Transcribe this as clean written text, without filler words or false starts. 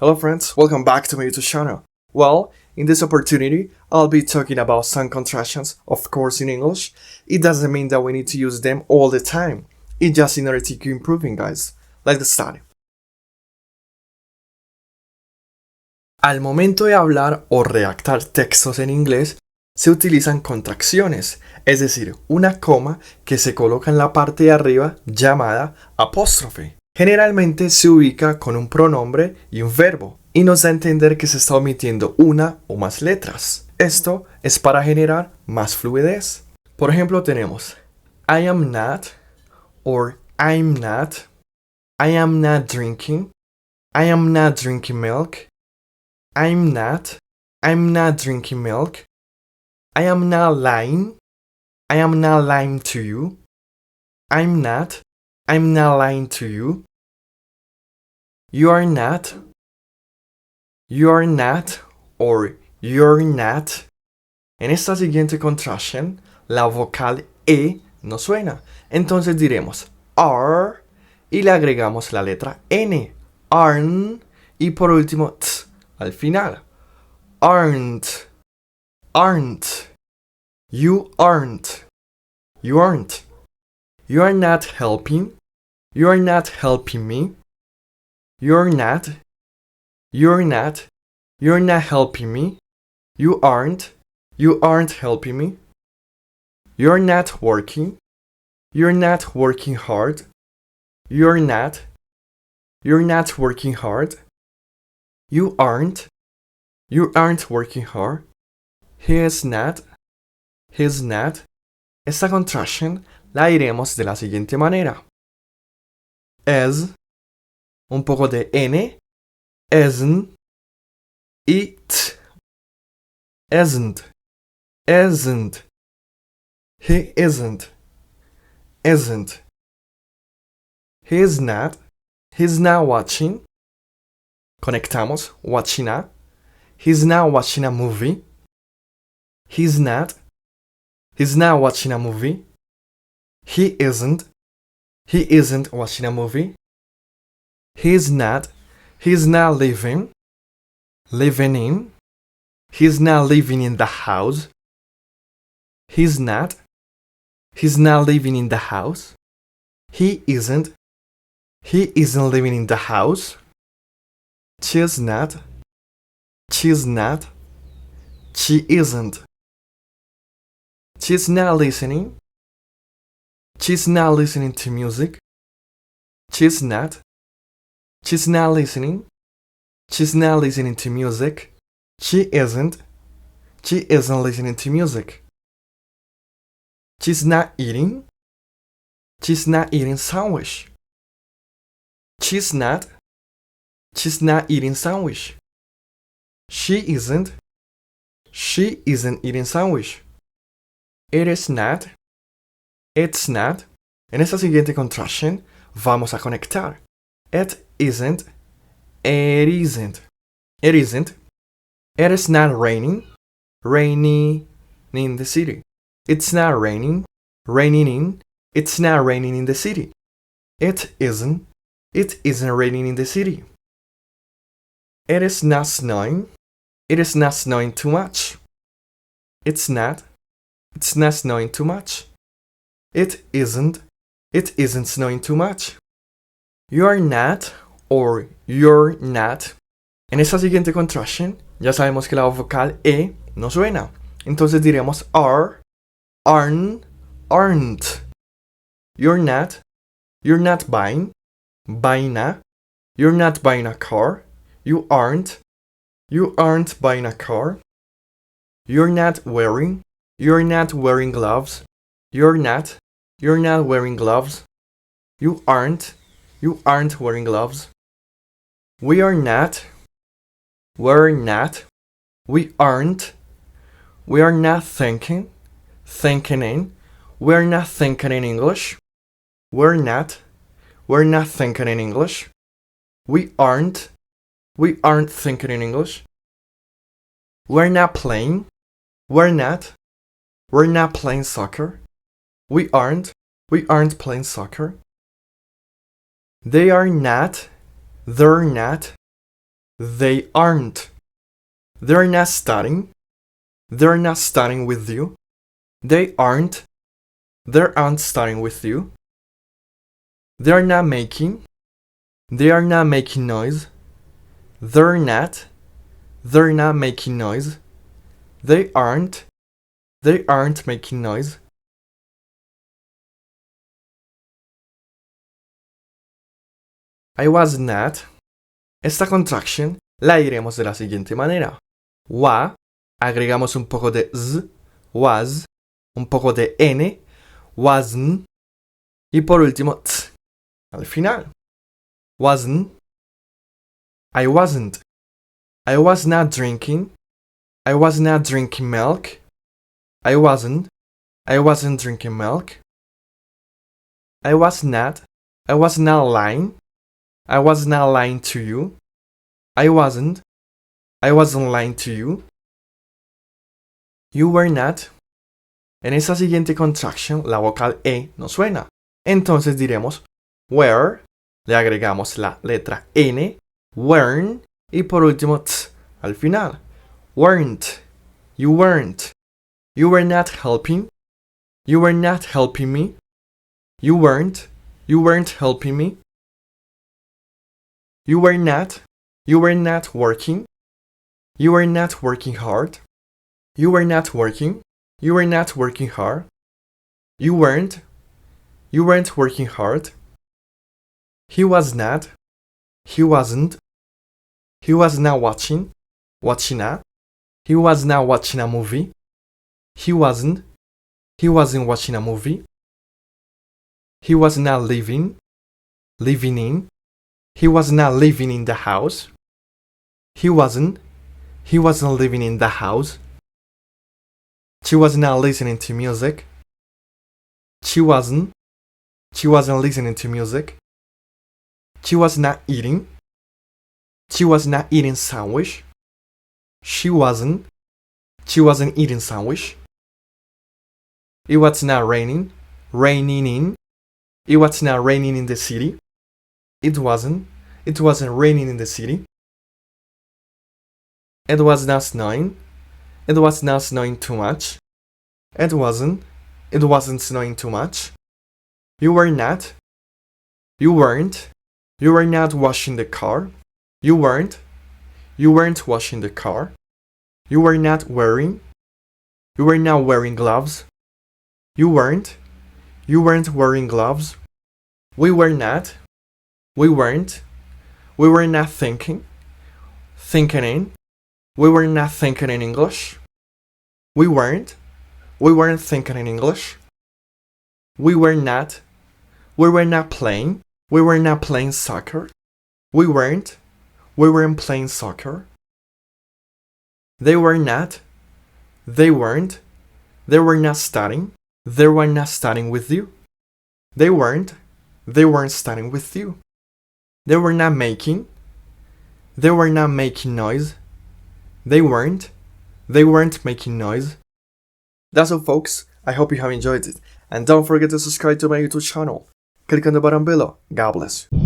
Hello friends, welcome back to my YouTube channel. Well, in this opportunity, I'll be talking about some contractions, of course in English. It doesn't mean that we need to use them all the time. It's just in order to keep improving, guys. Let's start. Al momento de hablar o redactar textos en inglés, se utilizan contracciones, es decir, una coma que se coloca en la parte de arriba llamada apóstrofe. Generalmente se ubica con un pronombre y un verbo, y nos da a entender que se está omitiendo una o más letras. Esto es para generar más fluidez. Por ejemplo, tenemos I am not or I'm not, I am not drinking milk, I'm not drinking milk, I am not lying to you, I'm not lying to you, you are not or you're not. En esta siguiente contraction, la vocal E no suena. Entonces diremos are y le agregamos la letra N. Aren't. Y por último, t al final. Aren't. You aren't. You are not helping. You are not helping me. You're not helping me. You aren't helping me. You're not working hard. You're not working hard. You aren't working hard. He's not. Esta contraction la diremos de la siguiente manera. As, un poco de N, isn't, y t. Isn't. He isn't. He's not watching. Conectamos, watching a. He's not watching a movie. He's not watching a movie. He isn't watching a movie. He's not living in. He's not living in the house. He's not living in the house. He isn't living in the house. She's not. She isn't. She's not listening. She's not listening to music. She's not listening. She's not listening to music. She isn't listening to music. She's not eating sandwich. She's not eating sandwich. She isn't eating sandwich. It's not. En esta siguiente contraction vamos a conectar. It isn't. It is not raining in the city. It's not raining in. It's not raining in the city. It isn't raining in the city. It is not snowing. It is not snowing too much. It's not snowing too much. It isn't snowing too much. You're not or you're not. En esta siguiente contraction ya sabemos que la vocal E no suena. Entonces diremos are, aren't. You're not buying a. You're not buying a car. You aren't buying a car. You're not wearing gloves. You're not wearing gloves. You aren't wearing gloves. We're not. We are not thinking in. We're not thinking in English. We're not thinking in English. We aren't thinking in English. We're not playing. We're not playing soccer. We aren't playing soccer. They're not They aren't. They're not studying. They're not studying with you. They aren't. They aren't studying with you. They're not making. They are not making noise. They're not. They're not making noise. They aren't. They aren't making noise. I was not. Esta contraction la diremos de la siguiente manera. Wa, agregamos un poco de z, was, un poco de n, wasn't, y por último t, al final. Wasn't. I wasn't. I was not drinking. I was not drinking milk. I wasn't. I wasn't drinking milk. I was not. I was not lying. I was not lying to you. I wasn't. I wasn't lying to you. You were not. En esa siguiente contraction, la vocal E no suena. Entonces diremos were, le agregamos la letra N, weren't, y por último t al final. Weren't. You weren't. You were not helping. You were not helping me. You weren't. You weren't helping me. You were not. You were not working. You were not working hard. You were not working. You were not working hard. You weren't. You weren't working hard. He was not. He wasn't. He was not watching. Watching a. He was not watching a movie. He wasn't. He wasn't watching a movie. He was not living. Living in. He was not living in the house. He wasn't. He wasn't living in the house. She was not listening to music. She wasn't. She wasn't listening to music. She was not eating. She was not eating sandwich. She wasn't. She wasn't eating sandwich. It was not raining. Raining in. It was not raining in the city. It wasn't. It wasn't raining in the city. It was not snowing. It was not snowing too much. It wasn't. It wasn't snowing too much. You were not. You weren't. You were not washing the car. You weren't. You weren't washing the car. You were not wearing. You were not wearing gloves. You weren't. You weren't wearing gloves. We were not. We weren't. We were not thinking. Thinking in. We were not thinking in English. We weren't. We weren't thinking in English. We were not. We were not playing. We were not playing soccer. We weren't. We weren't playing soccer. They were not. They weren't. They were not studying. They were not studying with you. They weren't. They weren't studying with you. They were not making. They were not making noise. They weren't. They weren't making noise. That's all, folks. I hope you have enjoyed it. And don't forget to subscribe to my YouTube channel. Click on the button below. God bless you.